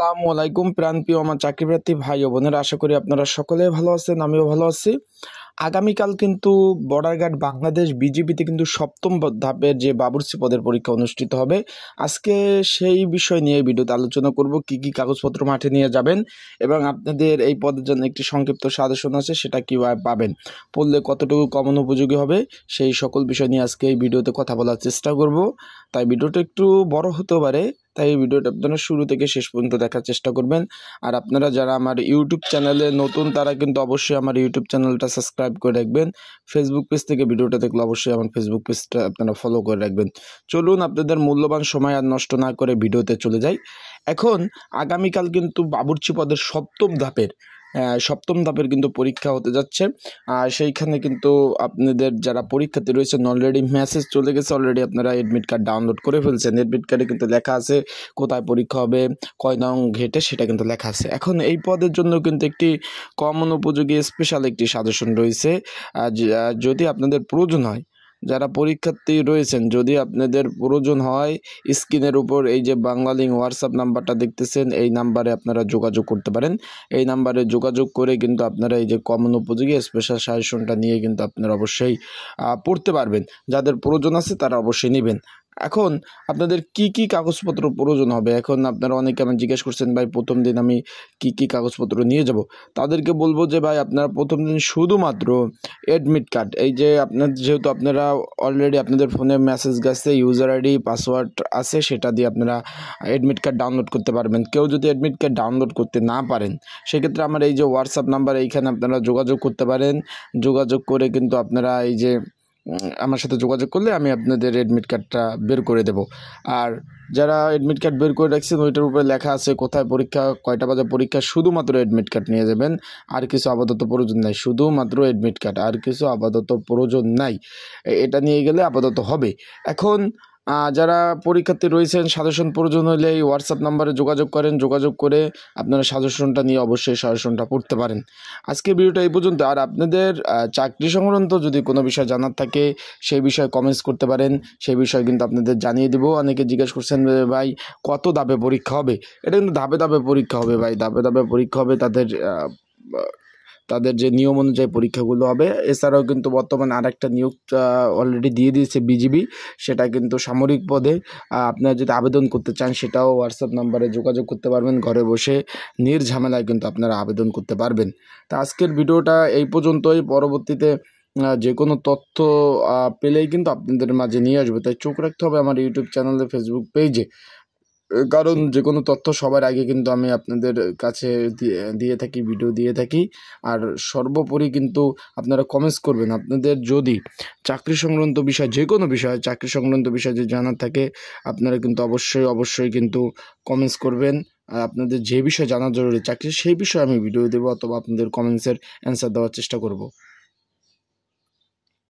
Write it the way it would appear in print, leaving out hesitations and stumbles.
আসসালামু আলাইকুম প্রাণপ্রিয় আমার চাকরিপ্রার্থী ভাই ও বোনেরা, আশা করি আপনারা সকলে ভালো আছেন, আমিও ভালো আছি। আগামীকাল কিন্তু বর্ডার গার্ড বাংলাদেশ বিজিবিতে কিন্তু সপ্তম ধাপের যে বাবুর্চি পদের পরীক্ষা অনুষ্ঠিত হবে। আজকে সেই বিষয় নিয়ে ভিডিওতে আলোচনা করব, কি কি কাগজপত্র মাঠে নিয়ে যাবেন এবং আপনাদের এই পদের জন্য একটি সংক্ষিপ্ত সাজেশন আছে, সেটা কীভাবে পাবেন, পড়লে কতটুকু কমন উপযোগী হবে, সেই সকল বিষয় নিয়ে আজকে এই ভিডিওতে কথা বলার চেষ্টা করব। তাই ভিডিওটা একটু বড় হতে পারে, তাই এই ভিডিওটা আপনারা শুরু থেকে শেষ পর্যন্ত দেখার চেষ্টা করবেন। আর আপনারা যারা আমার ইউটিউব চ্যানেলে নতুন, তারা কিন্তু অবশ্যই আমার ইউটিউব চ্যানেলটা সাবস্ক্রাইব করে রাখবেন। ফেসবুক পেজ থেকে ভিডিওটা দেখলে অবশ্যই আমার ফেসবুক পেজটা আপনারা ফলো করে রাখবেন। চলুন আপনাদের মূল্যবান সময় আর নষ্ট না করে ভিডিওতে চলে যাই। এখন আগামীকাল কিন্তু বাবুর্চি পদের সপ্তম ধাপের কিন্তু পরীক্ষা হতে যাচ্ছে। আর সেইখানে কিন্তু আপনাদের যারা পরীক্ষার্থী রয়েছেন অলরেডি মেসেজ চলে গেছে, অলরেডি আপনারা এডমিট কার্ড ডাউনলোড করে ফেলছেন। এডমিট কার্ডে কিন্তু লেখা আছে কোথায় পরীক্ষা হবে, কয় নং ঘেটে, সেটা কিন্তু লেখা আছে। এখন এই পদের জন্য কিন্তু একটি কমন উপযোগী স্পেশাল একটি সাজেশন রয়েছে। যদি আপনাদের প্রয়োজন হয়, যারা পরীক্ষার্থী রয়েছেন, যদি আপনাদের প্রয়োজন হয়, স্ক্রিনের উপর এই যে বাংলা লিঙ্ক হোয়াটসঅ্যাপ নাম্বারটা দেখতেছেন, এই নাম্বারে আপনারা যোগাযোগ করতে পারেন। এই নাম্বারে যোগাযোগ করে কিন্তু আপনারা এই যে কমন উপযোগী স্পেশাল সাজেশনটা নিয়ে কিন্তু আপনারা অবশ্যই পড়তে পারবেন। যাদের প্রয়োজন আছে তারা অবশ্যই নেবেন। এখন আপনাদের কি কি কাগজপত্র প্রয়োজন হবে, এখন আপনারা অনেকে আমি জিজ্ঞেস করছেন, ভাই প্রথম দিন আমি কি কি কাগজপত্র নিয়ে যাব। তাদেরকে বলবো যে ভাই আপনারা প্রথম দিন শুধুমাত্র এডমিট কার্ড, এই যে যেহেতু আপনারা অলরেডি আপনাদের ফোনে মেসেজ গেছে, ইউজার আইডি পাসওয়ার্ড আছে, সেটা দিয়ে আপনারা এডমিট কার্ড ডাউনলোড করতে পারবেন। কেউ যদি এডমিট কার্ড ডাউনলোড করতে না পারেন, সেক্ষেত্রে আমার এই যে হোয়াটসঅ্যাপ নাম্বার, এইখানে আপনারা যোগাযোগ করতে পারেন। যোগাযোগ করে কিন্তু আপনারা এই যে আমার সাথে যোগাযোগ করলে আমি আপনাদের এডমিট কার্ডটা বের করে দেব। আর যারা এডমিট কার্ড বের করে রাখছেন, ওইটার উপরে লেখা আছে কোথায় পরীক্ষা, কয়টা বাজে পরীক্ষা, শুধুমাত্র এডমিট কার্ড নিয়ে যাবেন, আর কিছু আপাতত প্রয়োজন নাই। শুধুমাত্র এডমিট কার্ড, আর কিছু আপাতত প্রয়োজন নাই। এটা নিয়ে গেলে আপাতত হবে। এখন যারা পরীক্ষার্থী রয়েছেন, সাজেশন প্রয়োজন হলে এই হোয়াটসঅ্যাপ নাম্বারে যোগাযোগ করেন। যোগাযোগ করে আপনারা সাজেশনটা নিয়ে অবশ্যই সাজেশনটা পড়তে পারেন। আজকে ভিডিওটা এই পর্যন্ত। আর আপনাদের চাকরি সংক্রান্ত যদি কোনো বিষয় জানার থাকে, সেই বিষয়ে কমেন্টস করতে পারেন, সেই বিষয়ে কিন্তু আপনাদের জানিয়ে দেবো। অনেকে জিজ্ঞেস করছেন ভাই কত ধাপে পরীক্ষা হবে। এটা কিন্তু ধাপে ধাপে পরীক্ষা হবে ভাই, ধাপে ধাপে পরীক্ষা হবে। তাদের যে নিয়ম অনুযায়ী পরীক্ষাগুলো হবে। এছাড়াও কিন্তু বর্তমানে আরেকটা নিয়োগ অলরেডি দিয়ে দিয়েছে বিজিবি, সেটা কিন্তু সামরিক পদে। আপনারা যদি আবেদন করতে চান, সেটাও হোয়াটসঅ্যাপ নাম্বারে যোগাযোগ করতে পারবেন। ঘরে বসে নির্ঝামেলায় কিন্তু আপনারা আবেদন করতে পারবেন। তা আজকের ভিডিওটা এই পর্যন্তই। পরবর্তীতে যে কোনো তথ্য পেলেই কিন্তু আপনাদের মাঝে নিয়ে আসবে। তাই চোখ রাখতে হবে আমার ইউটিউব চ্যানেলে, ফেসবুক পেজে, কারণ যে কোনো তথ্য সবার আগে কিন্তু আমি আপনাদের কাছে দিয়ে থাকি, ভিডিও দিয়ে থাকি। আর সর্বোপরি কিন্তু আপনারা কমেন্টস করবেন। আপনাদের যদি চাকরি সংক্রান্ত বিষয়, যে কোনো বিষয়, চাকরি সংক্রান্ত বিষয় যদি জানার থাকে, আপনারা কিন্তু অবশ্যই কিন্তু কমেন্টস করবেন। আর আপনাদের যে বিষয় জানা জরুরি চাকরি, সেই বিষয়ে আমি ভিডিও দেবো, অথবা আপনাদের কমেন্টসের অ্যান্সার দেওয়ার চেষ্টা করব।